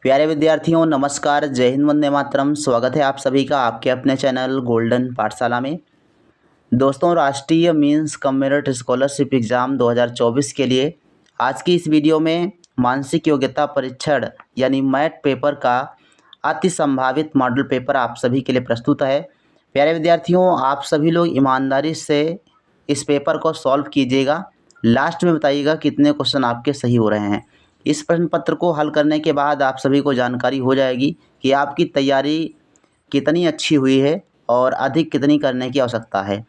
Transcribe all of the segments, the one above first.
प्यारे विद्यार्थियों नमस्कार, जय हिंद, वंदे मातरम। स्वागत है आप सभी का आपके अपने चैनल गोल्डन पाठशाला में। दोस्तों, राष्ट्रीय means cum merit scholarship exam 2024 के लिए आज की इस वीडियो में मानसिक योग्यता परीक्षण यानी मैट पेपर का अति संभावित मॉडल पेपर आप सभी के लिए प्रस्तुत है। प्यारे विद्यार्थियों, आप सभी लोग ईमानदारी से इस पेपर को सॉल्व कीजिएगा। लास्ट में बताइएगा कितने क्वेश्चन आपके सही हो रहे हैं। इस प्रश्न पत्र को हल करने के बाद आप सभी को जानकारी हो जाएगी कि आपकी तैयारी कितनी अच्छी हुई है और अधिक कितनी करने की आवश्यकता है।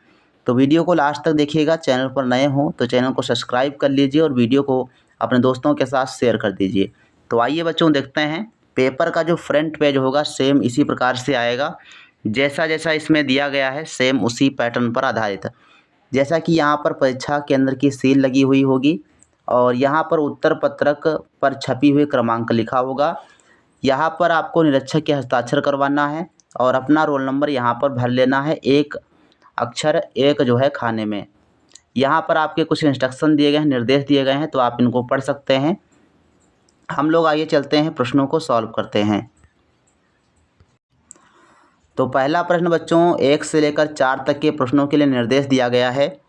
तो वीडियो को लास्ट तक देखिएगा। चैनल पर नए हों तो चैनल को सब्सक्राइब कर लीजिए और वीडियो को अपने दोस्तों के साथ शेयर कर दीजिए। तो आइए बच्चों, देखते हैं पेपर का जो फ्रंट पेज होगा सेम इसी प्रकार से आएगा। जैसा जैसा इसमें दिया गया है सेम उसी पैटर्न पर आधारित। जैसा कि यहाँ पर परीक्षा केंद्र की सील लगी हुई होगी और यहाँ पर उत्तर पत्रक पर छपी हुई क्रमांक लिखा होगा। यहाँ पर आपको निरीक्षक के हस्ताक्षर करवाना है और अपना रोल नंबर यहाँ पर भर लेना है, एक अक्षर एक जो है खाने में। यहाँ पर आपके कुछ इंस्ट्रक्शन दिए गए हैं, निर्देश दिए गए हैं, तो आप इनको पढ़ सकते हैं। हम लोग आइए चलते हैं, प्रश्नों को सॉल्व करते हैं। तो पहला प्रश्न बच्चों 1 से लेकर 4 तक के प्रश्नों के लिए निर्देश दिया गया है।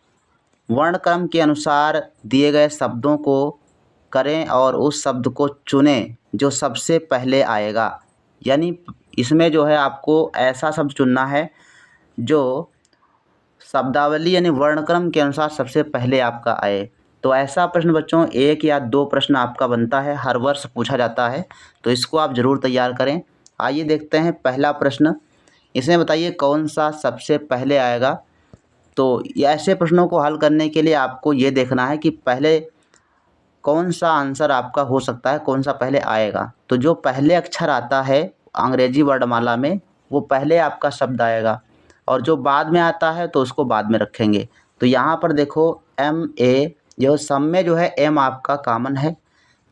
वर्णक्रम के अनुसार दिए गए शब्दों को करें और उस शब्द को चुनें जो सबसे पहले आएगा। यानी इसमें जो है आपको ऐसा शब्द चुनना है जो शब्दावली यानी वर्णक्रम के अनुसार सबसे पहले आपका आए। तो ऐसा प्रश्न बच्चों 1 या 2 प्रश्न आपका बनता है, हर वर्ष पूछा जाता है, तो इसको आप ज़रूर तैयार करें। आइए देखते हैं पहला प्रश्न। इसमें बताइए कौन सा सबसे पहले आएगा। तो ऐसे प्रश्नों को हल करने के लिए आपको ये देखना है कि पहले कौन सा आंसर आपका हो सकता है, कौन सा पहले आएगा। तो जो पहले अक्षर आता है अंग्रेजी वर्णमाला में वो पहले आपका शब्द आएगा और जो बाद में आता है तो उसको बाद में रखेंगे। तो यहाँ पर देखो MA, जो सम में जो है M आपका कॉमन है,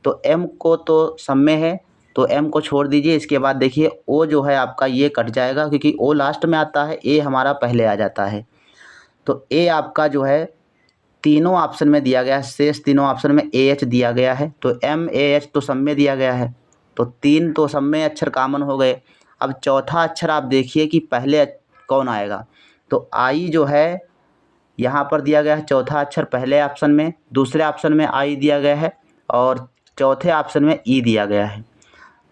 तो M को तो सम में है तो M को छोड़ दीजिए। इसके बाद देखिए O जो है आपका ये कट जाएगा क्योंकि O लास्ट में आता है, A हमारा पहले आ जाता है। तो A आपका जो है तीनों ऑप्शन में दिया गया है, शेष तीनों ऑप्शन में AH दिया गया है। तो MAH तो सब में दिया गया है, तो 3 तो सब में अक्षर कॉमन हो गए। अब चौथा अक्षर आप देखिए कि पहले कौन आएगा। तो I जो है यहाँ पर दिया गया है चौथा अक्षर पहले ऑप्शन में, दूसरे ऑप्शन में I दिया गया है और चौथे ऑप्शन में E दिया गया है।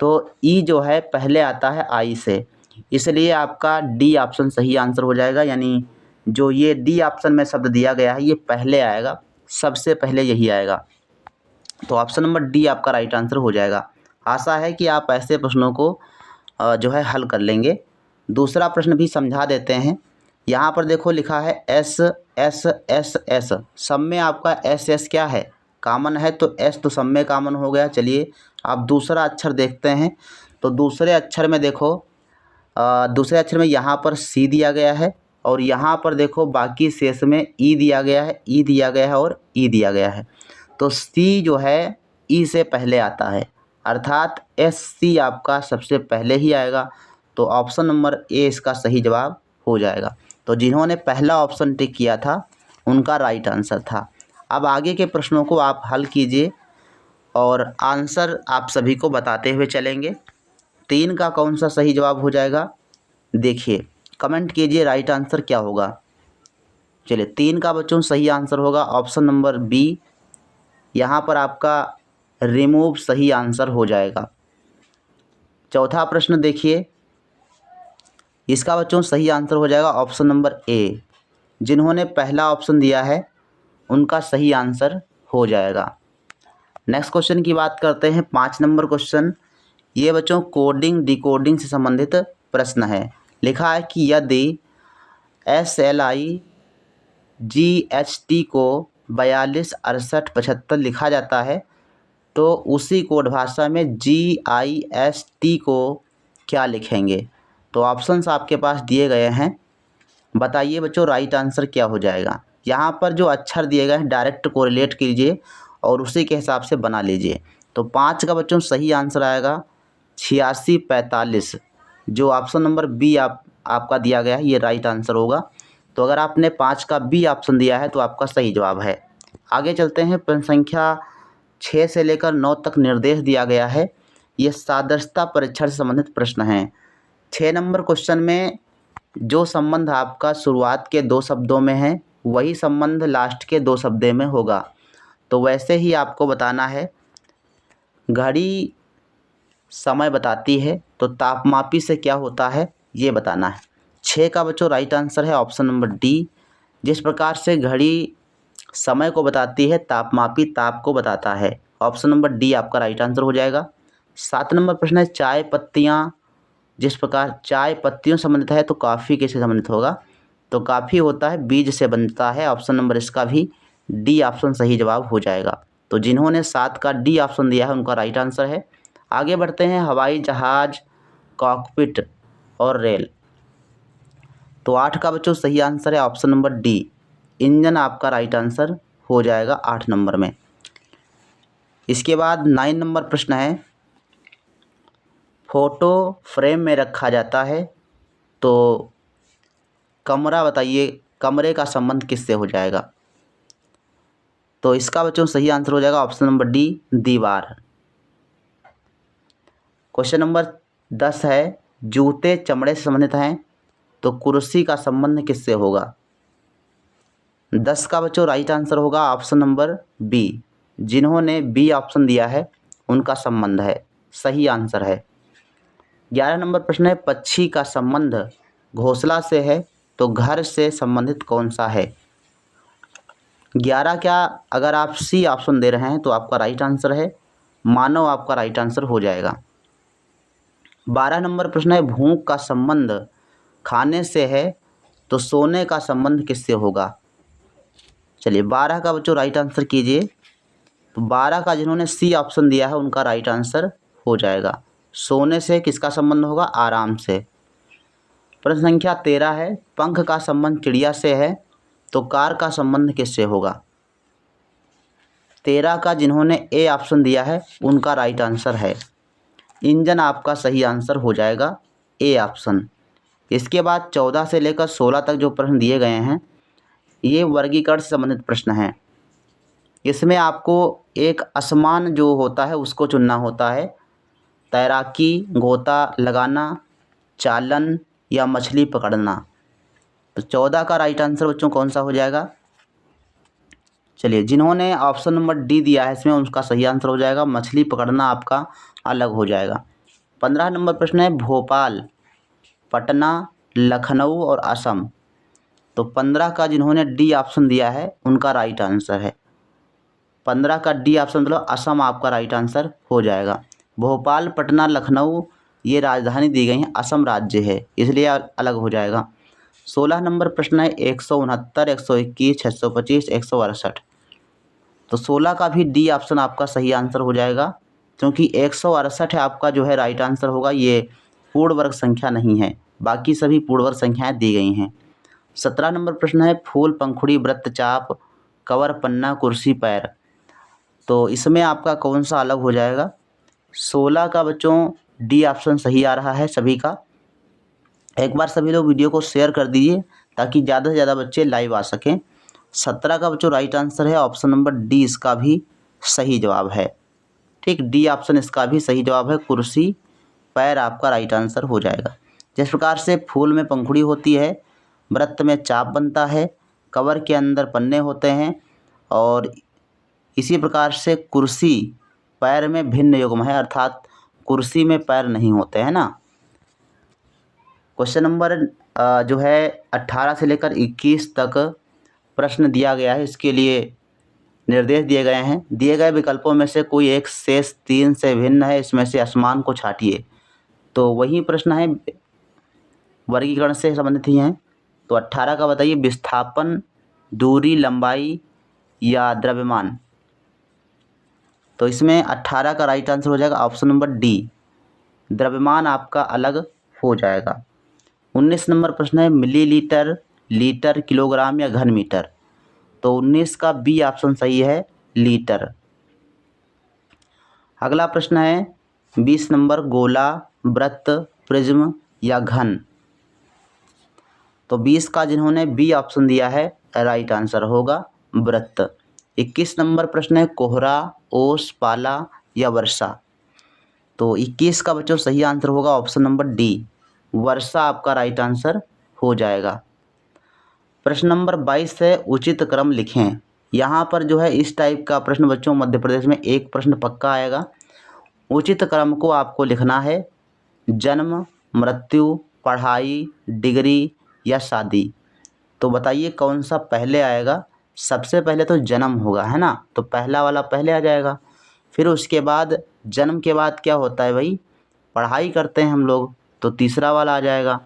तो E जो है पहले आता है I से, इसलिए आपका D ऑप्शन सही आंसर हो जाएगा। यानी जो ये D ऑप्शन में शब्द दिया गया है ये पहले आएगा, सबसे पहले यही आएगा। तो ऑप्शन नंबर D आपका राइट आंसर हो जाएगा। आशा है कि आप ऐसे प्रश्नों को जो है हल कर लेंगे। दूसरा प्रश्न भी समझा देते हैं। यहाँ पर देखो लिखा है S, सब में आपका S क्या है, कॉमन है, तो S तो सब में कॉमन हो गया। चलिए आप दूसरा अक्षर देखते हैं। तो दूसरे अक्षर में देखो दूसरे अक्षर में यहाँ पर C दिया गया है और यहाँ पर देखो बाकी शेष में E दिया गया है, E दिया गया है और E दिया गया है। तो C जो है E से पहले आता है, अर्थात SC आपका सबसे पहले ही आएगा। तो ऑप्शन नंबर A इसका सही जवाब हो जाएगा। तो जिन्होंने पहला ऑप्शन टिक किया था उनका राइट आंसर था। अब आगे के प्रश्नों को आप हल कीजिए और आंसर आप सभी को बताते हुए चलेंगे। 3 का कौन सा सही जवाब हो जाएगा, देखिए कमेंट कीजिए राइट आंसर क्या होगा। चलिए 3 का बच्चों सही आंसर होगा ऑप्शन नंबर B। यहाँ पर आपका रिमूव सही आंसर हो जाएगा। चौथा प्रश्न देखिए, इसका बच्चों सही आंसर हो जाएगा ऑप्शन नंबर A। जिन्होंने पहला ऑप्शन दिया है उनका सही आंसर हो जाएगा। नेक्स्ट क्वेश्चन की बात करते हैं, 5 नंबर क्वेश्चन। ये बच्चों कोडिंग डिकोडिंग से संबंधित प्रश्न है। लिखा है कि यदि SLIGHT को 42 68 75 लिखा जाता है तो उसी कोड भाषा में GIST को क्या लिखेंगे। तो ऑप्शंस आपके पास दिए गए हैं, बताइए बच्चों राइट आंसर क्या हो जाएगा। यहाँ पर जो अक्षर दिए गए हैं डायरेक्ट कोरिलेट कीजिए और उसी के हिसाब से बना लीजिए। तो 5 का बच्चों सही आंसर आएगा 86 45। जो ऑप्शन नंबर B आपका दिया गया है ये राइट आंसर होगा। तो अगर आपने 5 का B ऑप्शन दिया है तो आपका सही जवाब है। आगे चलते हैं, प्रश्न संख्या 6 से लेकर 9 तक निर्देश दिया गया है। ये सादृश्यता परीक्षण से संबंधित प्रश्न हैं। 6 नंबर क्वेश्चन में जो संबंध आपका शुरुआत के 2 शब्दों में है वही संबंध लास्ट के 2 शब्दों में होगा। तो वैसे ही आपको बताना है। घड़ी समय बताती है तो तापमापी से क्या होता है ये बताना है। 6 का बच्चों राइट आंसर है ऑप्शन नंबर डी। जिस प्रकार से घड़ी समय को बताती है तापमापी ताप को बताता है। ऑप्शन नंबर डी आपका राइट आंसर हो जाएगा। 7 नंबर प्रश्न है चाय पत्तियाँ, जिस प्रकार चाय पत्तियों से संबंधित है तो कॉफ़ी किससे संबंधित होगा? तो कॉफ़ी होता है बीज से बनता है। ऑप्शन नंबर इसका भी डी ऑप्शन सही जवाब हो जाएगा। तो जिन्होंने 7 का डी ऑप्शन दिया है उनका राइट आंसर है। आगे बढ़ते हैं। हवाई जहाज, कॉकपिट और रेल। तो 8 का बच्चों सही आंसर है ऑप्शन नंबर डी, इंजन आपका राइट आंसर हो जाएगा 8 नंबर में। इसके बाद 9 नंबर प्रश्न है फ़ोटो फ्रेम में रखा जाता है तो कमरा बताइए, कमरे का संबंध किससे हो जाएगा? तो इसका बच्चों सही आंसर हो जाएगा ऑप्शन नंबर डी, दीवार। क्वेश्चन नंबर 10 है जूते चमड़े से संबंधित हैं तो कुर्सी का संबंध किससे होगा? 10 का बच्चों राइट आंसर होगा ऑप्शन नंबर बी। जिन्होंने बी ऑप्शन दिया है उनका संबंध है, सही आंसर है। 11 नंबर प्रश्न है पक्षी का संबंध घोंसला से है तो घर से संबंधित कौन सा है? 11 क्या अगर आप सी ऑप्शन दे रहे हैं तो आपका राइट आंसर है मानव, आपका राइट आंसर हो जाएगा। 12 नंबर प्रश्न है भूख का संबंध खाने से है तो सोने का संबंध किससे होगा? चलिए 12 का बच्चों राइट आंसर कीजिए। तो 12 का जिन्होंने सी ऑप्शन दिया है उनका राइट आंसर हो जाएगा। सोने से किसका संबंध होगा? आराम से। प्रश्न संख्या 13 है पंख का संबंध चिड़िया से है तो कार का संबंध किससे होगा? 13 का जिन्होंने ए ऑप्शन दिया है उनका राइट आंसर है इंजन, आपका सही आंसर हो जाएगा ए ऑप्शन। इसके बाद 14 से लेकर 16 तक जो प्रश्न दिए गए हैं ये वर्गीकरण से संबंधित प्रश्न हैं। इसमें आपको एक असमान जो होता है उसको चुनना होता है। तैराकी, गोता लगाना, चालन या मछली पकड़ना। तो 14 का राइट आंसर बच्चों कौन सा हो जाएगा? चलिए जिन्होंने ऑप्शन नंबर डी दिया है इसमें उसका सही आंसर हो जाएगा मछली पकड़ना, आपका अलग हो जाएगा। 15 नंबर प्रश्न है भोपाल, पटना, लखनऊ और असम। तो 15 का जिन्होंने डी ऑप्शन दिया है उनका राइट आंसर है 15 का डी ऑप्शन मतलब असम, आपका राइट आंसर हो जाएगा। भोपाल, पटना, लखनऊ ये राजधानी दी गई हैं, असम राज्य है इसलिए अलग हो जाएगा। 16 नंबर प्रश्न है 169, 121, 625, 168। तो 16 का भी डी ऑप्शन आपका सही आंसर हो जाएगा क्योंकि 168 है आपका जो है राइट आंसर होगा। ये पूर्ण वर्ग संख्या नहीं है, बाकी सभी पूर्ण वर्ग संख्याएँ दी गई हैं। 17 नंबर प्रश्न है फूल, पंखुड़ी, वृत्तचाप, कवर, पन्ना, कुर्सी, पैर। तो इसमें आपका कौन सा अलग हो जाएगा? 16 का बच्चों डी ऑप्शन सही आ रहा है सभी का। एक बार सभी लोग वीडियो को शेयर कर दीजिए ताकि ज़्यादा से ज़्यादा बच्चे लाइव आ सकें। 17 का बच्चों राइट आंसर है ऑप्शन नंबर डी, इसका भी सही जवाब है। ठीक, डी ऑप्शन इसका भी सही जवाब है कुर्सी, पैर आपका राइट आंसर हो जाएगा। जिस प्रकार से फूल में पंखुड़ी होती है, वृत्त में चाप बनता है, कवर के अंदर पन्ने होते हैं और इसी प्रकार से कुर्सी पैर में भिन्न युग्म है अर्थात कुर्सी में पैर नहीं होते हैं ना। क्वेश्चन नंबर जो है 18 से लेकर 21 तक प्रश्न दिया गया है, इसके लिए निर्देश दिए गए हैं। दिए गए विकल्पों में से कोई एक शेष 3 से भिन्न है, इसमें से असमान को छांटिए। तो वही प्रश्न है वर्गीकरण से संबंधित ही हैं। तो 18 का बताइए विस्थापन, दूरी, लंबाई या द्रव्यमान। तो इसमें 18 का राइट आंसर हो जाएगा ऑप्शन नंबर डी, द्रव्यमान आपका अलग हो जाएगा। 19 नंबर प्रश्न है मिलीलीटर, लीटर, किलोग्राम या घन मीटर। तो 19 का बी ऑप्शन सही है लीटर। अगला प्रश्न है 20 नंबर गोला, वृत्त, प्रिज्म या घन। तो 20 का जिन्होंने बी ऑप्शन दिया है राइट आंसर होगा वृत्त। 21 नंबर प्रश्न है कोहरा, ओस, पाला या वर्षा। तो 21 का बच्चों सही आंसर होगा ऑप्शन नंबर डी, वर्षा आपका राइट आंसर हो जाएगा। प्रश्न नंबर 22 है उचित क्रम लिखें। यहाँ पर जो है इस टाइप का प्रश्न बच्चों मध्य प्रदेश में एक प्रश्न पक्का आएगा। उचित क्रम को आपको लिखना है जन्म, मृत्यु, पढ़ाई, डिग्री या शादी। तो बताइए कौन सा पहले आएगा। सबसे पहले तो जन्म होगा, है ना, तो पहला वाला पहले आ जाएगा। फिर उसके बाद जन्म के बाद क्या होता है भाई, पढ़ाई करते हैं हम लोग, तो तीसरा वाला आ जाएगा।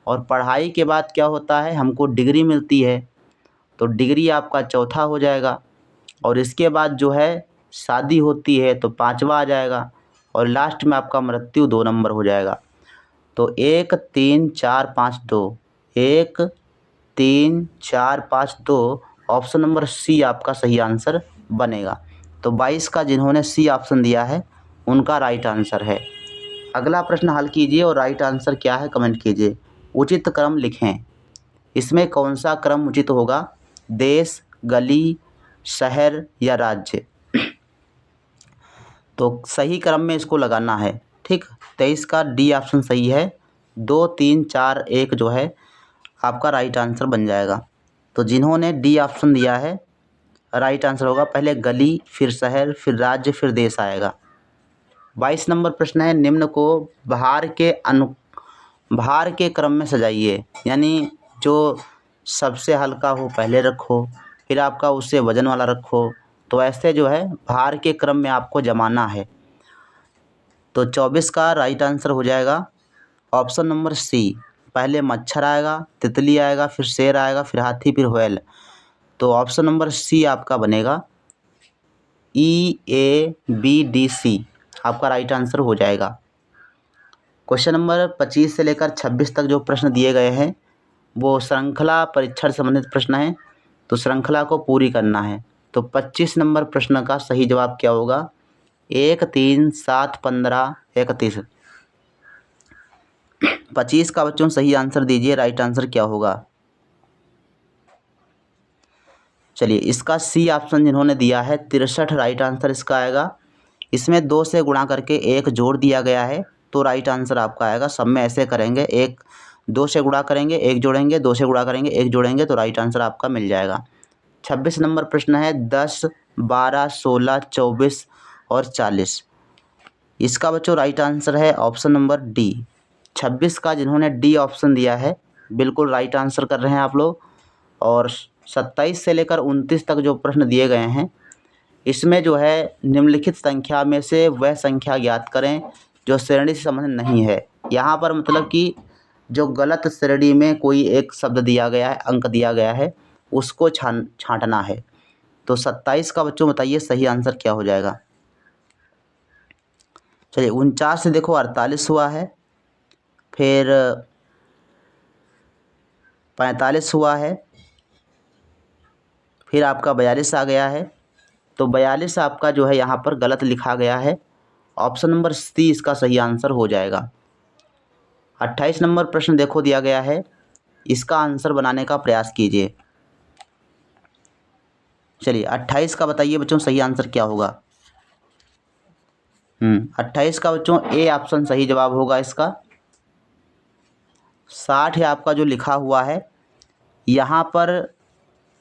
और पढ़ाई के बाद क्या होता है, हमको डिग्री मिलती है, तो डिग्री आपका चौथा हो जाएगा। और इसके बाद जो है शादी होती है तो पांचवा आ जाएगा। और लास्ट में आपका मृत्यु 2 नंबर हो जाएगा। तो 1 3 4 5 2, 1 3 4 5 2 ऑप्शन नंबर सी आपका सही आंसर बनेगा। तो 22 का जिन्होंने सी ऑप्शन दिया है उनका राइट आंसर है। अगला प्रश्न हल कीजिए और राइट आंसर क्या है कमेंट कीजिए। उचित क्रम लिखें। इसमें कौन सा क्रम उचित होगा, देश, गली, शहर या राज्य। तो सही क्रम में इसको लगाना है, ठीक। 23 का डी ऑप्शन सही है। 2 3 4 1 जो है आपका राइट आंसर बन जाएगा। तो जिन्होंने डी ऑप्शन दिया है राइट आंसर होगा पहले गली, फिर शहर, फिर राज्य, फिर देश आएगा। 22 नंबर प्रश्न है निम्न को भार के क्रम में सजाइए। यानी जो सबसे हल्का हो पहले रखो, फिर आपका उससे वजन वाला रखो, तो ऐसे जो है भार के क्रम में आपको जमाना है। तो 24 का राइट आंसर हो जाएगा ऑप्शन नंबर सी, पहले मच्छर आएगा, तितली आएगा, फिर शेर आएगा, फिर हाथी, फिर व्हेल। तो ऑप्शन नंबर सी आपका बनेगा EABDC आपका राइट आंसर हो जाएगा। क्वेश्चन नंबर 25 से लेकर 26 तक जो प्रश्न दिए गए हैं वो श्रृंखला परीक्षण संबंधित प्रश्न हैं, तो श्रृंखला को पूरी करना है। तो 25 नंबर प्रश्न का सही जवाब क्या होगा, 1 3 7 15 31। 25 का बच्चों सही आंसर दीजिए, राइट आंसर क्या होगा। चलिए इसका सी ऑप्शन जिन्होंने दिया है 63 राइट आंसर इसका आएगा। इसमें 2 से गुणा करके 1 जोड़ दिया गया है, तो राइट आंसर आपका आएगा। सब में ऐसे करेंगे, 2 से गुणा करेंगे 1 जोड़ेंगे, 2 से गुणा करेंगे 1 जोड़ेंगे, तो राइट आंसर आपका मिल जाएगा। 26 नंबर प्रश्न है 10 12 16 24 और 40। इसका बच्चों राइट आंसर है ऑप्शन नंबर डी। 26 का जिन्होंने डी ऑप्शन दिया है बिल्कुल राइट आंसर कर रहे हैं आप लोग। और 27 से लेकर 29 तक जो प्रश्न दिए गए हैं इसमें जो है निम्नलिखित संख्या में से वह संख्या ज्ञात करें जो श्रेणी से संबंधित नहीं है। यहाँ पर मतलब कि जो गलत श्रेणी में कोई एक शब्द दिया गया है, अंक दिया गया है, उसको छांटना है। तो 27 का बच्चों बताइए सही आंसर क्या हो जाएगा। चलिए 49 से देखो 48 हुआ है, फिर 45 हुआ है, फिर आपका 42 आ गया है। तो 42 आपका जो है यहाँ पर गलत लिखा गया है। ऑप्शन नंबर सी इसका सही आंसर हो जाएगा। 28 नंबर प्रश्न देखो दिया गया है, इसका आंसर बनाने का प्रयास कीजिए। चलिए 28 का बताइए बच्चों सही आंसर क्या होगा। 28 का बच्चों ए ऑप्शन सही जवाब होगा इसका। 60 है आपका जो लिखा हुआ है, यहाँ पर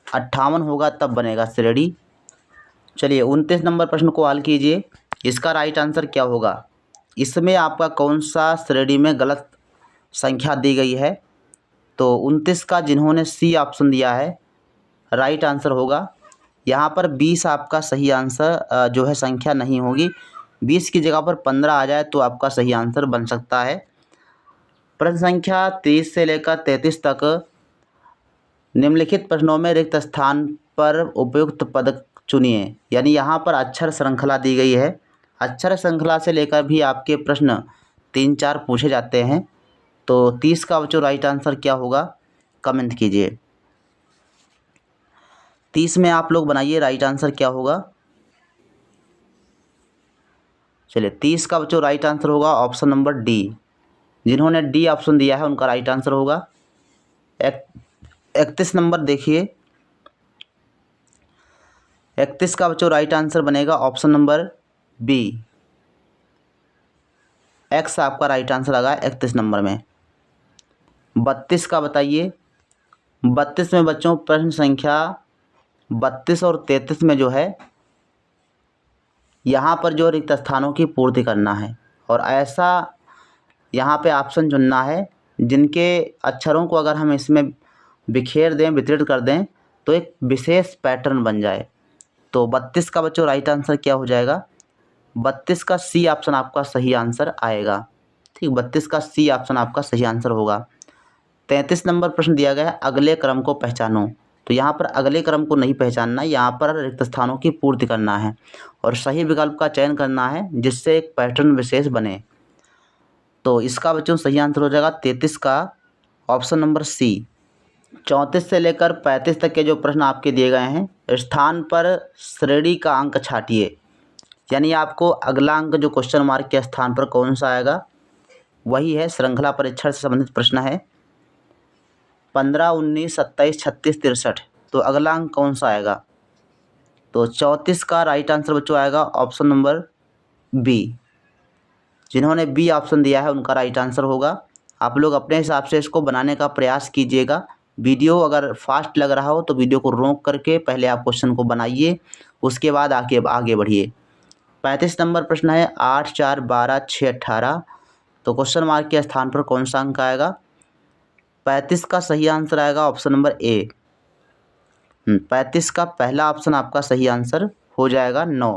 58 होगा तब बनेगा श्रेणी। चलिए 29 नंबर प्रश्न को हल कीजिए, इसका राइट आंसर क्या होगा। इसमें आपका कौन सा श्रेणी में गलत संख्या दी गई है। तो 29 का जिन्होंने सी ऑप्शन दिया है राइट आंसर होगा। यहाँ पर 20 आपका सही आंसर जो है संख्या नहीं होगी, 20 की जगह पर 15 आ जाए तो आपका सही आंसर बन सकता है। प्रश्न संख्या 30 से लेकर 33 तक निम्नलिखित प्रश्नों में रिक्त स्थान पर उपयुक्त पद चुनिए। यानी यहाँ पर अक्षर श्रृंखला दी गई है, अक्षर श्रृंखला से लेकर भी आपके प्रश्न 3-4 पूछे जाते हैं। तो 30 का बच्चों राइट आंसर क्या होगा कमेंट कीजिए। 30 में आप लोग बनाइए राइट आंसर क्या होगा। चलिए 30 का बच्चों राइट आंसर होगा ऑप्शन नंबर डी। जिन्होंने डी ऑप्शन दिया है उनका राइट आंसर होगा। 31 नंबर देखिए, 31 का बच्चों राइट आंसर बनेगा ऑप्शन नंबर बी। एक्स आपका राइट आंसर आ गया 31 नंबर में। 32 का बताइए। 32 में बच्चों प्रश्न संख्या 32 और 33 में जो है यहाँ पर जो रिक्त स्थानों की पूर्ति करना है और ऐसा यहाँ पे ऑप्शन चुनना है जिनके अक्षरों को अगर हम इसमें बिखेर दें, वितरित कर दें तो एक विशेष पैटर्न बन जाए। तो 32 का बच्चों राइट आंसर क्या हो जाएगा? 32 का सी ऑप्शन आपका सही आंसर आएगा। ठीक, 32 का सी ऑप्शन आपका सही आंसर होगा। 33 नंबर प्रश्न दिया गया है अगले क्रम को पहचानो। तो यहाँ पर अगले क्रम को नहीं पहचानना, यहाँ पर रिक्त स्थानों की पूर्ति करना है और सही विकल्प का चयन करना है जिससे एक पैटर्न विशेष बने। तो इसका बच्चों सही आंसर हो जाएगा 33 का ऑप्शन नंबर सी। 34 से लेकर 35 तक के जो प्रश्न आपके दिए गए हैं, स्थान पर श्रेणी का अंक छाटिए, यानी आपको अगला अंक जो क्वेश्चन मार्क के स्थान पर कौन सा आएगा वही है, श्रृंखला परीक्षण से संबंधित प्रश्न है। 15, 19, 27, 36, 63, तो अगला अंक कौन सा आएगा? तो 34 का राइट आंसर बच्चों आएगा ऑप्शन नंबर बी। जिन्होंने बी ऑप्शन दिया है उनका राइट आंसर होगा। आप लोग अपने हिसाब से इसको बनाने का प्रयास कीजिएगा। वीडियो अगर फास्ट लग रहा हो तो वीडियो को रोक करके पहले आप क्वेश्चन को बनाइए, उसके बाद आगे बढ़िए। 35 नंबर प्रश्न है 8, 4, 12, 6, 18, तो क्वेश्चन मार्क के स्थान पर कौन सा अंक आएगा? 35 का सही आंसर आएगा ऑप्शन नंबर ए। 35 का पहला ऑप्शन आपका सही आंसर हो जाएगा 9।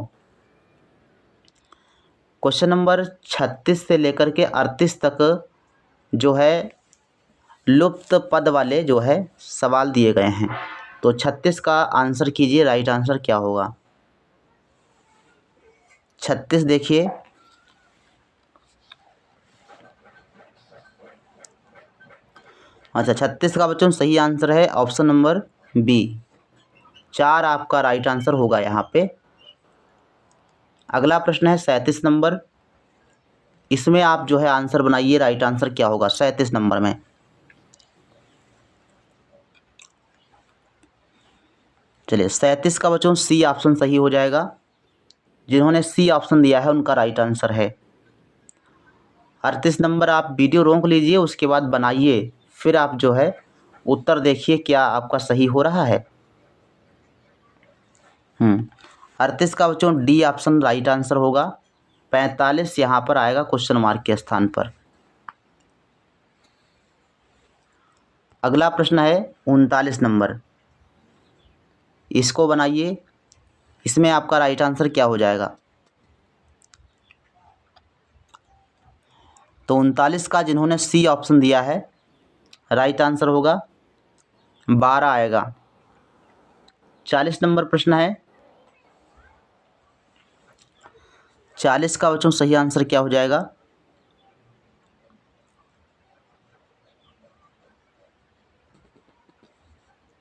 क्वेश्चन नंबर 36 से लेकर के 38 तक जो है लुप्त पद वाले जो है सवाल दिए गए हैं। तो 36 का आंसर कीजिए, राइट आंसर क्या होगा? 36 देखिए, अच्छा 36 का बच्चों सही आंसर है ऑप्शन नंबर बी। 4 आपका राइट आंसर होगा यहाँ पे। अगला प्रश्न है 37 नंबर। इसमें आप जो है आंसर बनाइए, राइट आंसर क्या होगा 37 नंबर में? चलिए 37 का बच्चों सी ऑप्शन सही हो जाएगा। जिन्होंने सी ऑप्शन दिया है उनका राइट आंसर है। 38 नंबर आप वीडियो रोक लीजिए, उसके बाद बनाइए, फिर आप जो है उत्तर देखिए क्या आपका सही हो रहा है। 38 का बच्चों डी ऑप्शन राइट आंसर होगा। 45 यहाँ पर आएगा क्वेश्चन मार्क के स्थान पर। अगला प्रश्न है 39 नंबर। इसको बनाइए, इसमें आपका राइट आंसर क्या हो जाएगा? तो 39 का जिन्होंने सी ऑप्शन दिया है राइट आंसर होगा 12 आएगा। 40 नंबर प्रश्न है। 40 का बच्चों सही आंसर क्या हो जाएगा?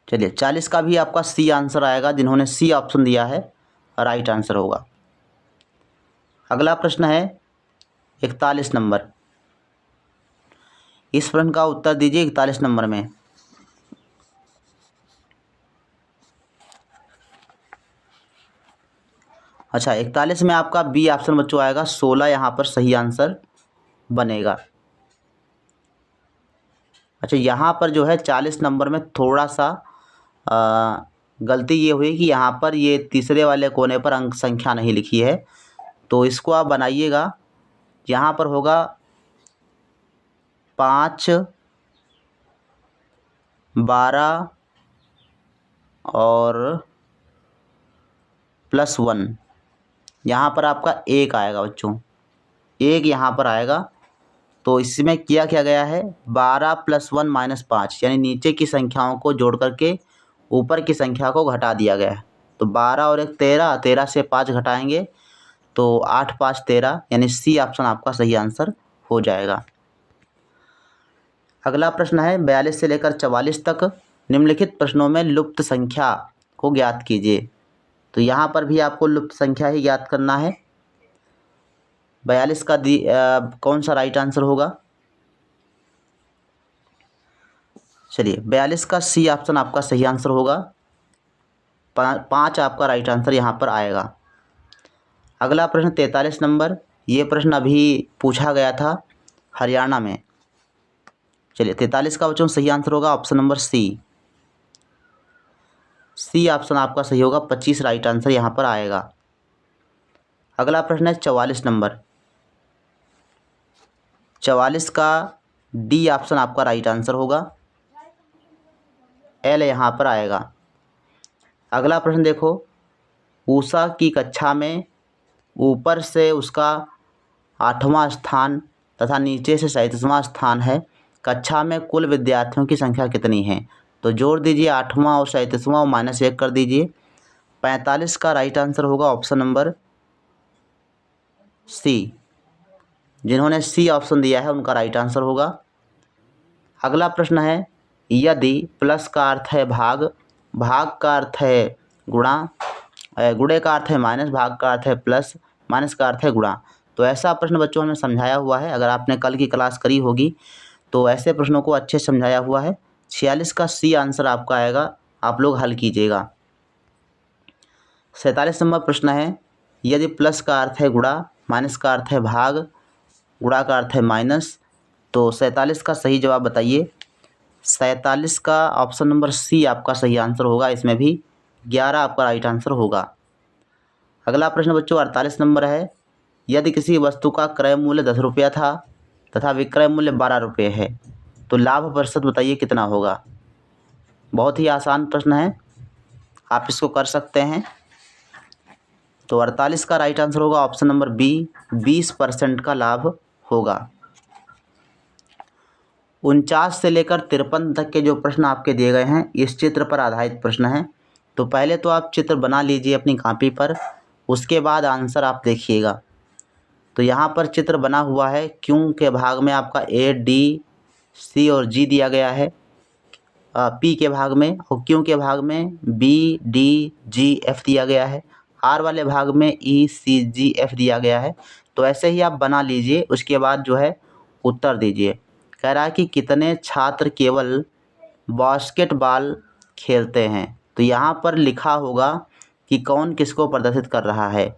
चलिए 40 का भी आपका सी आंसर आएगा। जिन्होंने सी ऑप्शन दिया है राइट आंसर होगा। अगला प्रश्न है 41 नंबर। इस प्रश्न का उत्तर दीजिए 41 नंबर में। अच्छा 41 में आपका बी ऑप्शन बच्चों आएगा 16, यहाँ पर सही आंसर बनेगा। अच्छा यहाँ पर जो है 40 नंबर में थोड़ा सा गलती ये हुई कि यहाँ पर ये तीसरे वाले कोने पर अंक संख्या नहीं लिखी है, तो इसको आप बनाइएगा। यहाँ पर होगा 5, 12 और +1, यहाँ पर आपका 1 आएगा बच्चों, 1 यहाँ पर आएगा। तो इसमें किया गया है 12 + 1 - 5, यानी नीचे की संख्याओं को जोड़ करके ऊपर की संख्या को घटा दिया गया है। तो 12 और 1 13, 13 से 5 घटाएंगे तो 8, 5, 13, यानी सी ऑप्शन आपका सही आंसर हो जाएगा। अगला प्रश्न है 42 से लेकर 44 तक। निम्नलिखित प्रश्नों में लुप्त संख्या को ज्ञात कीजिए। तो यहाँ पर भी आपको लुप्त संख्या ही ज्ञात करना है। 42 का कौन सा राइट आंसर होगा? चलिए 42 का सी ऑप्शन आपका सही आंसर होगा। 5 आपका राइट आंसर यहाँ पर आएगा। अगला प्रश्न 43 नंबर। ये प्रश्न अभी पूछा गया था हरियाणा में। चलिए 43 का बच्चों सही आंसर होगा option number C. C option आपका सही होगा, 25 राइट आंसर यहाँ पर आएगा। अगला प्रश्न है 44 नंबर। 44 का डी ऑप्शन आपका राइट आंसर होगा, एल यहाँ पर आएगा। अगला प्रश्न देखो, उषा की कक्षा में ऊपर से उसका 8वां स्थान तथा नीचे से 37वां स्थान है, कक्षा में कुल विद्यार्थियों की संख्या कितनी है? तो जोड़ दीजिए 8वां और 37वां और -1 कर दीजिए। 45 का राइट आंसर होगा ऑप्शन नंबर सी। जिन्होंने सी ऑप्शन दिया है उनका राइट आंसर होगा। अगला प्रश्न है, यदि प्लस का अर्थ है भाग, भाग का अर्थ है गुणा, गुणे का अर्थ है माइनस, भाग का अर्थ है प्लस, माइनस का अर्थ है गुणा, तो ऐसा प्रश्न बच्चों हमने समझाया हुआ है। अगर आपने कल की क्लास करी होगी तो ऐसे प्रश्नों को अच्छे से समझाया हुआ है। 46 का सी आंसर आपका आएगा, आप लोग हल कीजिएगा। 47 नंबर प्रश्न है, यदि प्लस का अर्थ है गुणा, माइनस का अर्थ है भाग, गुणा का अर्थ है माइनस, तो 47 का सही जवाब बताइए। 47 का ऑप्शन नंबर सी आपका सही आंसर होगा, इसमें भी 11 आपका राइट आंसर होगा। अगला प्रश्न बच्चों 48 नंबर है, यदि किसी वस्तु का क्रय मूल्य 10 रुपया था तथा विक्रय मूल्य 12 रुपये है, तो लाभ प्रतिशत बताइए कितना होगा? बहुत ही आसान प्रश्न है, आप इसको कर सकते हैं। तो 48 का राइट आंसर होगा ऑप्शन नंबर बी, 20% का लाभ होगा। 49 से लेकर 53 तक के जो प्रश्न आपके दिए गए हैं इस चित्र पर आधारित प्रश्न हैं। तो पहले तो आप चित्र बना लीजिए अपनी कॉपी पर, उसके बाद आंसर आप देखिएगा। तो यहाँ पर चित्र बना हुआ है, क्यों के भाग में आपका ए, डी, सी और जी दिया गया है, पी के भाग में, और क्यों के भाग में बी, डी, जी, एफ दिया गया है, आर वाले भाग में ई, सी, जी, एफ दिया गया है। तो ऐसे ही आप बना लीजिए, उसके बाद जो है उत्तर दीजिए। कह रहा है कि कितने छात्र केवल बास्केटबॉल खेलते हैं, तो यहाँ पर लिखा होगा कि कौन किसको प्रदर्शित कर रहा है।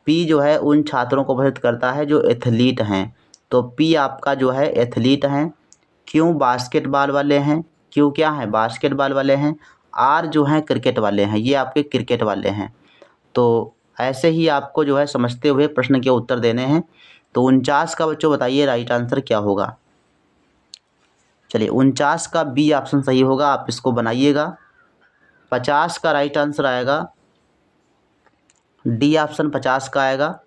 पी जो है उन छात्रों को प्रदर्शित करता है जो एथलीट हैं, तो पी आपका जो है एथलीट हैं। क्यों बास्केटबॉल वाले हैं, क्यों क्या है बास्केटबॉल वाले हैं, आर जो हैं क्रिकेट वाले हैं, ये आपके क्रिकेट वाले हैं। तो ऐसे ही आपको जो है समझते हुए प्रश्न के उत्तर देने हैं। तो 49 का बच्चों बताइए राइट आंसर क्या होगा? चलिए 49 का बी ऑप्शन सही होगा, आप इसको बनाइएगा। 50 का राइट आंसर आएगा, डी ऑप्शन 50 का आएगा।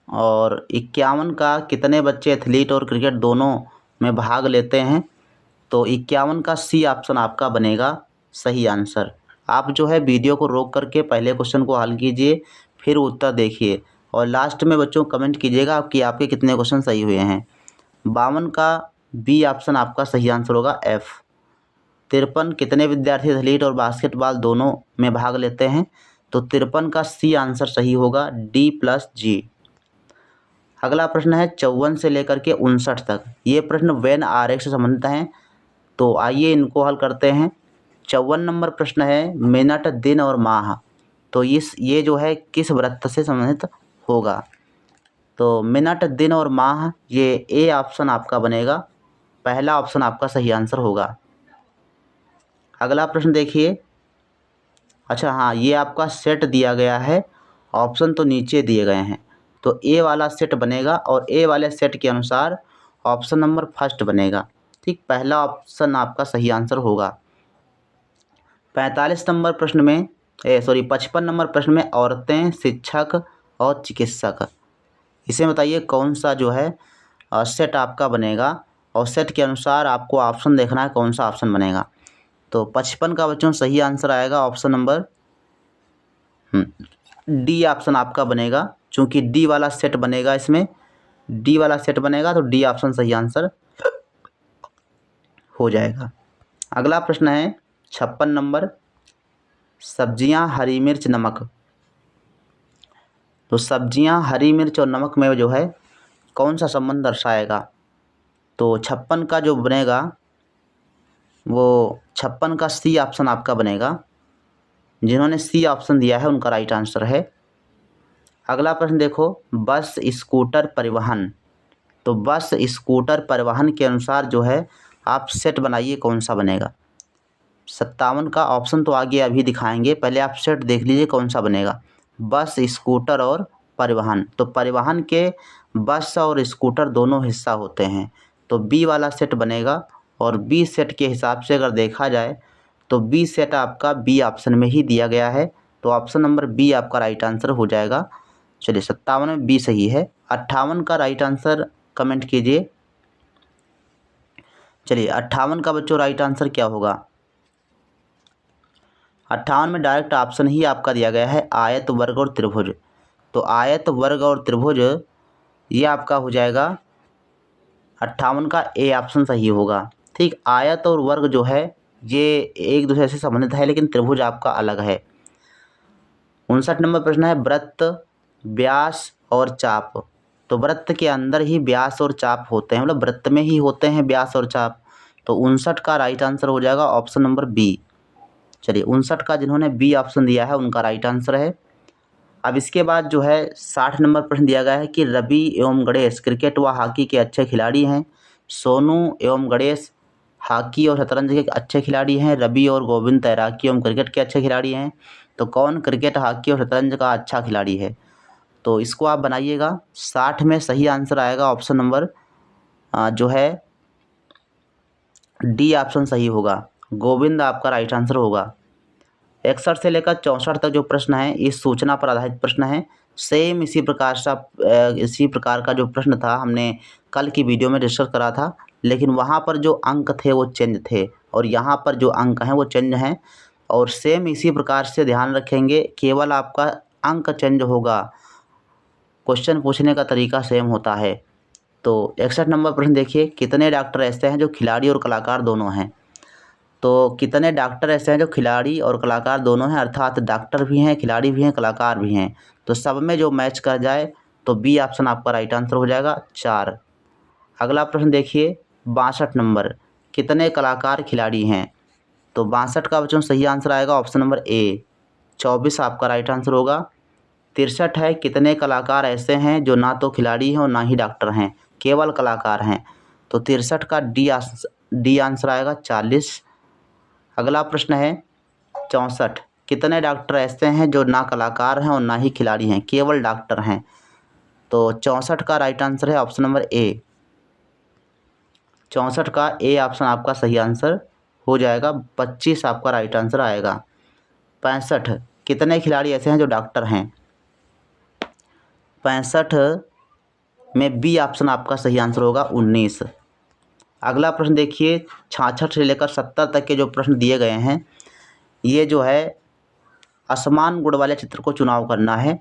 और 51 का कितने बच्चे एथलीट और क्रिकेट दोनों में भाग लेते हैं, तो 51 का सी ऑप्शन आपका बनेगा सही आंसर। आप जो है वीडियो को रोक करके पहले क्वेश्चन को हल कीजिए, फिर उत्तर देखिए और लास्ट में बच्चों कमेंट कीजिएगा कि आपके कितने क्वेश्चन सही हुए हैं। 52 का बी ऑप्शन आपका सही आंसर होगा एफ। 53 कितने विद्यार्थी एथलीट और बास्केटबॉल दोनों में भाग लेते हैं, तो 53 का सी आंसर सही होगा डी प्लस जी। अगला प्रश्न है 54 से लेकर के 59 तक। ये प्रश्न वेन आरेख से संबंधित हैं, तो आइए इनको हल करते हैं। 54 नंबर प्रश्न है, मिनट, दिन और माह, तो ये जो है किस वृत्त से संबंधित होगा? तो मिनट, दिन और माह, ये ए ऑप्शन आपका बनेगा, पहला ऑप्शन आपका सही आंसर होगा। अगला प्रश्न देखिए, अच्छा हाँ, ये आपका सेट दिया गया है, ऑप्शन तो नीचे दिए गए हैं, तो ए वाला सेट बनेगा और ए वाले सेट के अनुसार ऑप्शन नंबर फर्स्ट बनेगा। ठीक, पहला ऑप्शन आपका सही आंसर होगा। 55 नंबर प्रश्न में 55 नंबर प्रश्न में औरतें, शिक्षक और चिकित्सक, इसे बताइए कौन सा जो है सेट आपका बनेगा, और सेट के अनुसार आपको ऑप्शन देखना है कौन सा ऑप्शन बनेगा। तो 55 का बच्चों सही आंसर आएगा ऑप्शन नंबर डी ऑप्शन आपका बनेगा, चूँकि डी वाला सेट बनेगा, इसमें डी वाला सेट बनेगा, तो डी ऑप्शन सही आंसर हो जाएगा। अगला प्रश्न है 56 नंबर, सब्जियां, हरी मिर्च, नमक, तो सब्जियां, हरी मिर्च और नमक में जो है कौन सा संबंध दर्शाएगा? तो 56 का जो बनेगा वो 56 का सी ऑप्शन आपका बनेगा। जिन्होंने सी ऑप्शन दिया है उनका राइट आंसर है। अगला प्रश्न देखो, बस स्कूटर परिवहन। तो बस स्कूटर परिवहन के अनुसार जो है आप सेट बनाइए, कौन सा बनेगा। 57 का ऑप्शन तो आगे अभी दिखाएंगे, पहले आप सेट देख लीजिए कौन सा बनेगा। बस, स्कूटर और परिवहन। तो परिवहन के बस और स्कूटर दोनों हिस्सा होते हैं, तो बी वाला सेट बनेगा। और बी सेट के हिसाब से अगर देखा जाए तो बी सेट आपका बी ऑप्शन में ही दिया गया है, तो ऑप्शन नंबर बी आपका राइट आंसर हो जाएगा। चलिए 57 में बी सही है। 58 का राइट आंसर कमेंट कीजिए। चलिए 58 का बच्चों राइट आंसर क्या होगा। 58 में डायरेक्ट ऑप्शन ही आपका दिया गया है, आयत, वर्ग और त्रिभुज। तो आयत, वर्ग और त्रिभुज ये आपका हो जाएगा 58 का ए ऑप्शन सही होगा। ठीक, आयत और वर्ग जो है ये एक दूसरे से संबंधित है, लेकिन त्रिभुज आपका अलग है। 59 नंबर प्रश्न है, वृत्त, व्यास और चाप। तो वृत्त के अंदर ही व्यास और चाप होते हैं, मतलब वृत्त में ही होते हैं व्यास और चाप। तो 59 का राइट आंसर हो जाएगा ऑप्शन नंबर बी। चलिए 59 का जिन्होंने बी ऑप्शन दिया है उनका राइट आंसर है। अब इसके बाद जो है 60 नंबर प्रश्न दिया गया है कि रवि एवं गणेश क्रिकेट व हॉकी के अच्छे खिलाड़ी हैं। सोनू एवं गणेश हॉकी और शतरंज के अच्छे खिलाड़ी हैं। रवि और गोविंद तैराकी एवं क्रिकेट के अच्छे खिलाड़ी हैं। तो कौन क्रिकेट, हॉकी और शतरंज का अच्छा खिलाड़ी है। तो इसको आप बनाइएगा। 60 में सही आंसर आएगा ऑप्शन नंबर जो है डी ऑप्शन सही होगा, गोविंद आपका राइट आंसर होगा। 61 से लेकर 64 तक जो प्रश्न है इस सूचना पर आधारित प्रश्न है। सेम इसी प्रकार का जो प्रश्न था हमने कल की वीडियो में डिस्कस करा था, लेकिन वहाँ पर जो अंक थे वो चेंज थे और यहाँ पर जो अंक हैं वो चेंज हैं। और सेम इसी प्रकार से ध्यान रखेंगे, केवल आपका अंक चेंज होगा, क्वेश्चन पूछने का तरीका सेम होता है। तो 61 नंबर प्रश्न देखिए, कितने डॉक्टर ऐसे हैं जो खिलाड़ी और कलाकार दोनों हैं। तो कितने डॉक्टर ऐसे हैं जो खिलाड़ी और कलाकार दोनों हैं, अर्थात डॉक्टर भी हैं, खिलाड़ी भी हैं, कलाकार भी हैं। तो सब में जो मैच कर जाए तो बी ऑप्शन आपका राइट आंसर हो जाएगा 4। अगला प्रश्न देखिए 62 नंबर, कितने कलाकार खिलाड़ी हैं। तो 62 का बच्चों सही आंसर आएगा ऑप्शन नंबर ए, 24 आपका राइट आंसर होगा। 63 है, कितने कलाकार ऐसे हैं जो ना तो खिलाड़ी हैं और ना ही डॉक्टर हैं, केवल कलाकार हैं। तो 63 का डी आंसर आएगा 40। अगला प्रश्न है 64, कितने डॉक्टर ऐसे हैं जो ना कलाकार हैं और ना ही खिलाड़ी हैं, केवल डॉक्टर हैं। तो 64 का राइट आंसर है ऑप्शन नंबर ए, 64 का ए ऑप्शन आपका सही आंसर हो जाएगा। 25 आपका राइट आंसर आएगा। 65, कितने खिलाड़ी ऐसे हैं जो डॉक्टर हैं। 65 में बी ऑप्शन आपका सही आंसर होगा 19। अगला प्रश्न देखिए 66 से लेकर 70 तक के जो प्रश्न दिए गए हैं, ये जो है असमान गुण वाले चित्र को चुनाव करना है।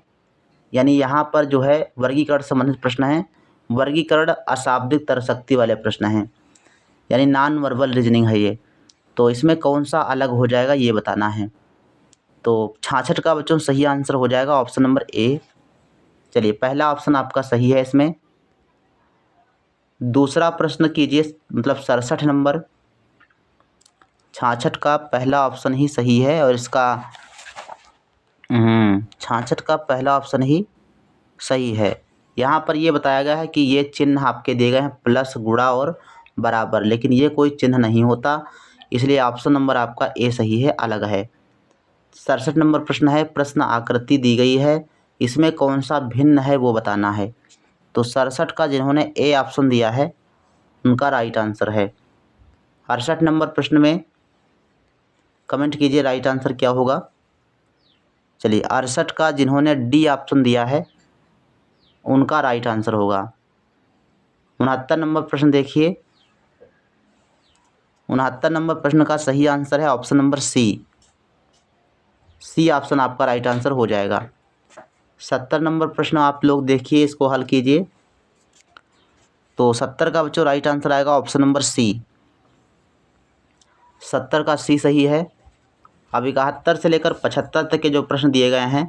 यानी यहाँ पर जो है वर्गीकरण संबंधित प्रश्न है, वर्गीकरण अशाब्दिक तर्कशक्ति वाले प्रश्न हैं, यानी नॉन वर्बल रीजनिंग है ये। तो इसमें कौन सा अलग हो जाएगा ये बताना है। तो 66 का बच्चों सही आंसर हो जाएगा ऑप्शन नंबर ए। चलिए पहला ऑप्शन आपका सही है इसमें। दूसरा प्रश्न कीजिए, मतलब 67 नंबर, 66 का पहला ऑप्शन ही सही है और इसका 66 का पहला ऑप्शन ही सही है। यहाँ पर ये बताया गया है कि ये चिन्ह आपके दिए गए हैं प्लस, गुणा और बराबर, लेकिन ये कोई चिन्ह नहीं होता, इसलिए ऑप्शन नंबर आपका ए सही है, अलग है। 67 नंबर प्रश्न है, प्रश्न आकृति दी गई है, इसमें कौन सा भिन्न है वो बताना है। तो 67 का जिन्होंने ए ऑप्शन दिया है उनका राइट आंसर है। 68 नंबर प्रश्न में कमेंट कीजिए राइट आंसर क्या होगा। चलिए 68 का जिन्होंने डी ऑप्शन दिया है उनका राइट आंसर होगा। 69 नंबर प्रश्न देखिए, 69 नंबर प्रश्न का सही आंसर है option number C, C option आपका राइट आंसर हो जाएगा। 70 नंबर प्रश्न आप लोग देखिए, इसको हल कीजिए। तो 70 का बच्चों राइट आंसर आएगा ऑप्शन नंबर सी, 70 का सी सही है। अब 71 से लेकर 75 तक के जो प्रश्न दिए गए हैं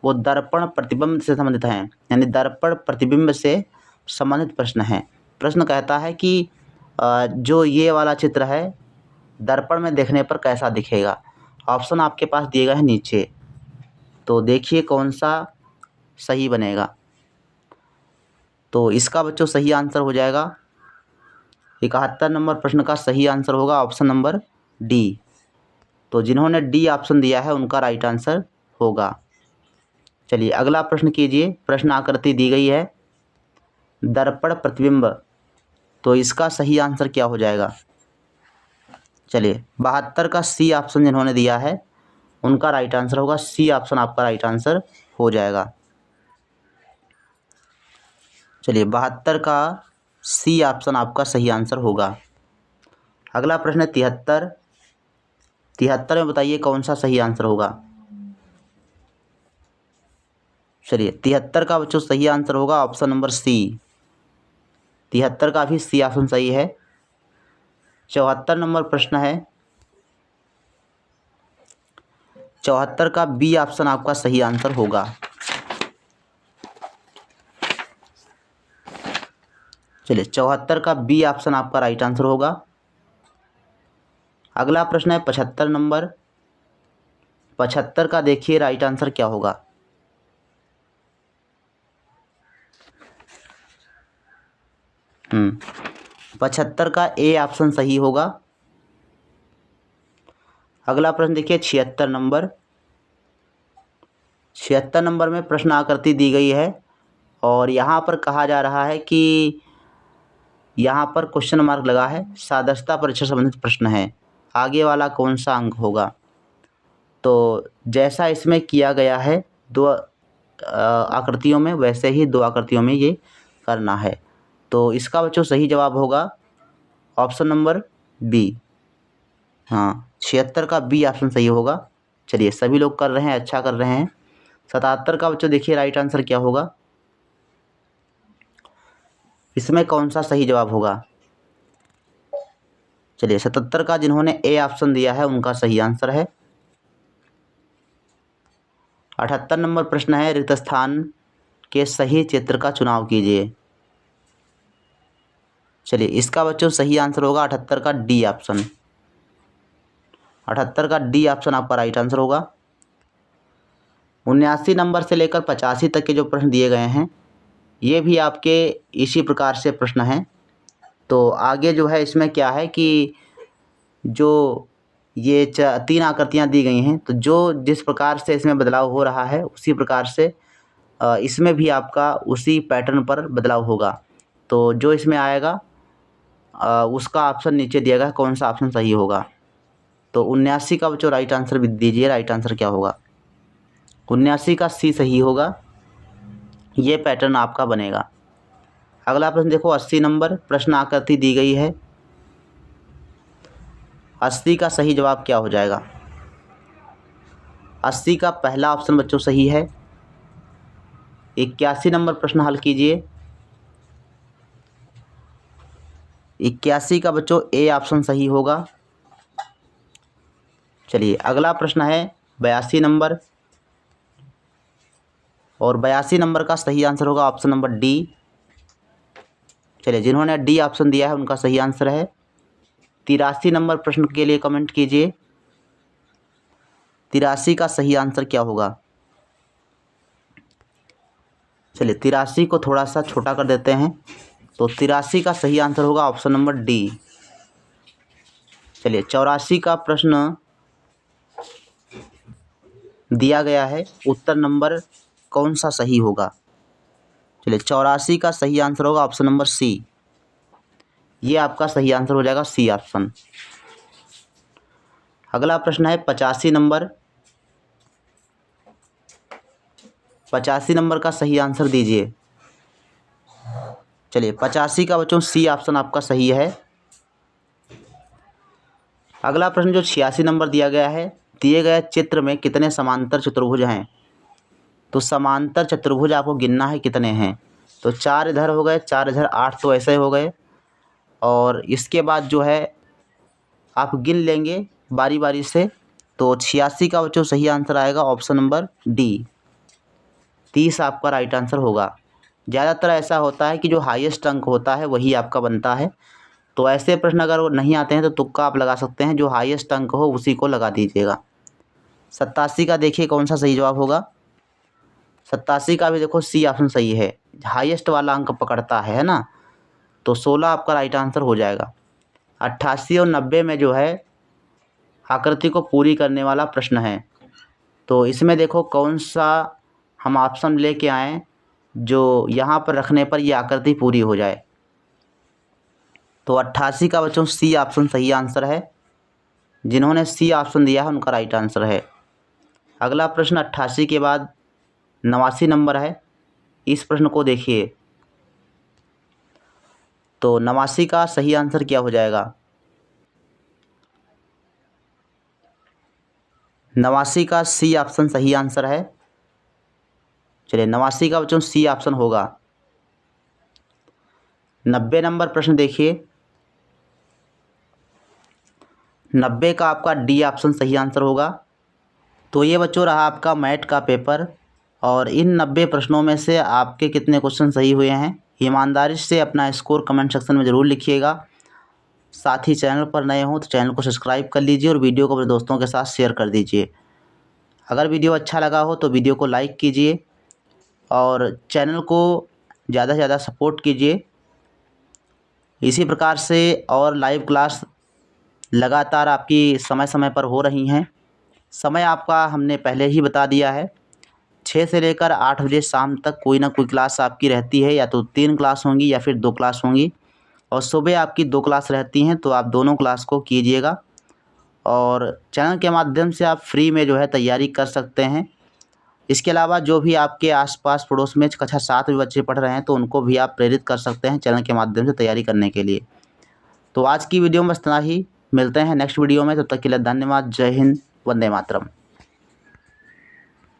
वो दर्पण प्रतिबिंब से संबंधित हैं, यानी दर्पण प्रतिबिंब से संबंधित प्रश्न हैं। प्रश्न कहता है कि जो ये वाला चित्र है दर्पण में देखने पर कैसा दिखेगा। ऑप्शन आपके पास दिए गए हैं नीचे, तो देखिए कौन सा सही बनेगा। तो इसका बच्चों सही आंसर हो जाएगा 71 नंबर प्रश्न का सही आंसर होगा ऑप्शन नंबर डी। तो जिन्होंने डी ऑप्शन दिया है उनका राइट आंसर होगा। चलिए अगला प्रश्न कीजिए। प्रश्न आकृति दी गई है दर्पण प्रतिबिंब, तो इसका सही आंसर क्या हो जाएगा? चलिए 72 का सी ऑप्शन जिन्होंने दिया है उनका राइट आंसर होगा सी ऑप्शन आपका राइट आंसर हो जाएगा। चलिए 72 का सी ऑप्शन आपका सही आंसर होगा। अगला प्रश्न 73। 73 में बताइए कौन सा सही आंसर होगा? चलिए 73 का बच्चों सही आंसर होगा ऑप्शन नंबर सी। 73 का भी सी ऑप्शन सही है। 74 नंबर प्रश्न है, 74 का बी ऑप्शन आपका सही आंसर होगा। चलिए 74 का बी ऑप्शन आपका राइट आंसर होगा। अगला प्रश्न है 75 नंबर। 75 का देखिए राइट आंसर क्या होगा? हम्म 75 का ए ऑप्शन सही होगा। अगला प्रश्न देखिए 76 नंबर। 76 नंबर में प्रश्न आकृति दी गई है और यहाँ पर कहा जा रहा है कि यहाँ पर क्वेश्चन मार्क लगा है, सादस्यता परीक्षा संबंधित प्रश्न है, आगे वाला कौन सा अंक होगा? तो जैसा इसमें किया गया है दो आकृतियों में, वैसे ही दो आकृतियों में ये करना है। तो इसका बच्चों सही जवाब होगा ऑप्शन नंबर बी। हाँ 76 का बी ऑप्शन सही होगा। चलिए सभी लोग कर रहे हैं, अच्छा कर रहे हैं। 77 का बच्चों देखिए राइट आंसर क्या होगा? इसमें कौन सा सही जवाब होगा? चलिए 77 का जिन्होंने ए ऑप्शन दिया है उनका सही आंसर है। 78 नंबर प्रश्न है रिक्त स्थान के सही चित्र का चुनाव कीजिए। चलिए इसका बच्चों सही आंसर होगा 78 का डी ऑप्शन। 78 का डी ऑप्शन आपका राइट आंसर होगा। 79 नंबर से लेकर 85 तक के जो प्रश्न दिए गए हैं ये भी आपके इसी प्रकार से प्रश्न हैं। तो आगे जो है इसमें क्या है कि जो ये 3 आकृतियाँ दी गई हैं, तो जो जिस प्रकार से इसमें बदलाव हो रहा है उसी प्रकार से इसमें भी आपका उसी पैटर्न पर बदलाव होगा। तो जो इसमें आएगा उसका ऑप्शन नीचे दिया गया कौन सा ऑप्शन सही होगा। तो 79 का जो राइट आंसर भी दीजिए, राइट आंसर क्या होगा? 79 का सी सही होगा, ये पैटर्न आपका बनेगा। अगला प्रश्न देखो 80 नंबर प्रश्न आकृति दी गई है, 80 का सही जवाब क्या हो जाएगा? 80 का पहला ऑप्शन बच्चों सही है। 81 नंबर प्रश्न हल कीजिए। 81 का बच्चों ए ऑप्शन सही होगा। चलिए अगला प्रश्न है 82 नंबर और 82 नंबर का सही आंसर होगा ऑप्शन नंबर डी। चलिए जिन्होंने डी ऑप्शन दिया है उनका सही आंसर है। 83 नंबर प्रश्न के लिए कमेंट कीजिए 83 का सही आंसर क्या होगा? चलिए 83 को थोड़ा सा छोटा कर देते हैं, तो 83 का सही आंसर होगा ऑप्शन नंबर डी। चलिए 84 का प्रश्न दिया गया है, उत्तर नंबर कौन सा सही होगा? चलिए 84 का सही आंसर होगा ऑप्शन नंबर सी, ये आपका सही आंसर हो जाएगा सी ऑप्शन। अगला प्रश्न है 85 नंबर। 85 नंबर का सही आंसर दीजिए। चलिए 85 का बच्चों सी ऑप्शन आपका सही है। अगला प्रश्न जो 86 नंबर दिया गया है, दिए गए चित्र में कितने समांतर चतुर्भुज हैं? तो समांतर चतुर्भुज आपको गिनना है कितने हैं। तो 4 इधर हो गए, 4 इधर, 8 तो ऐसे हो गए। और इसके बाद जो है आप गिन लेंगे बारी बारी से। तो 86 का बच्चों सही आंसर आएगा ऑप्शन नंबर डी, 30 आपका राइट आंसर होगा। ज़्यादातर ऐसा होता है कि जो हाईएस्ट अंक होता है वही आपका बनता है। तो ऐसे प्रश्न अगर नहीं आते हैं तो तुक्का आप लगा सकते हैं, जो हाईएस्ट अंक हो उसी को लगा दीजिएगा। 87 का देखिए कौन सा सही जवाब होगा? 87 का भी देखो सी ऑप्शन सही है, हाईएस्ट वाला अंक पकड़ता है ना, तो 16 आपका राइट आंसर हो जाएगा। 88 और 90 में जो है आकृति को पूरी करने वाला प्रश्न है, तो इसमें देखो कौन सा हम ऑप्शन लेके आएँ जो यहाँ पर रखने पर ये आकृति पूरी हो जाए। तो 88 का बच्चों सी ऑप्शन सही आंसर है। जिन्होंने सी ऑप्शन दिया है उनका राइट आंसर है। अगला प्रश्न 88 के बाद 89 नंबर है। इस प्रश्न को देखिए, तो 89 का सही आंसर क्या हो जाएगा? 89 का सी ऑप्शन सही आंसर है। चलिए 89 का बच्चों सी ऑप्शन होगा। 90 नंबर प्रश्न देखिए, 90 का आपका डी ऑप्शन सही आंसर होगा। तो ये बच्चों रहा आपका मैथ का पेपर, और इन 90 प्रश्नों में से आपके कितने क्वेश्चन सही हुए हैं ईमानदारी से अपना स्कोर कमेंट सेक्शन में ज़रूर लिखिएगा। साथ ही चैनल पर नए हों तो चैनल को सब्सक्राइब कर लीजिए और वीडियो को अपने दोस्तों के साथ शेयर कर दीजिए। अगर वीडियो अच्छा लगा हो तो वीडियो को लाइक कीजिए और चैनल को ज़्यादा से ज़्यादा सपोर्ट कीजिए। इसी प्रकार से और लाइव क्लास लगातार आपकी समय समय पर हो रही हैं। समय आपका हमने पहले ही बता दिया है, 6 से लेकर 8 बजे शाम तक कोई ना कोई क्लास आपकी रहती है, या तो 3 क्लास होंगी या फिर 2 क्लास होंगी, और सुबह आपकी 2 क्लास रहती हैं, तो आप दोनों क्लास को कीजिएगा। और चैनल के माध्यम से आप फ्री में जो है तैयारी कर सकते हैं। इसके अलावा जो भी आपके आसपास पड़ोस में कक्षा 7 में बच्चे पढ़ रहे हैं तो उनको भी आप प्रेरित कर सकते हैं चैनल के माध्यम से तैयारी करने के लिए। तो आज की वीडियो में बस इतना ही, मिलते हैं नेक्स्ट वीडियो में, तब तक के लिए धन्यवाद। जय हिंद, वंदे मातरम।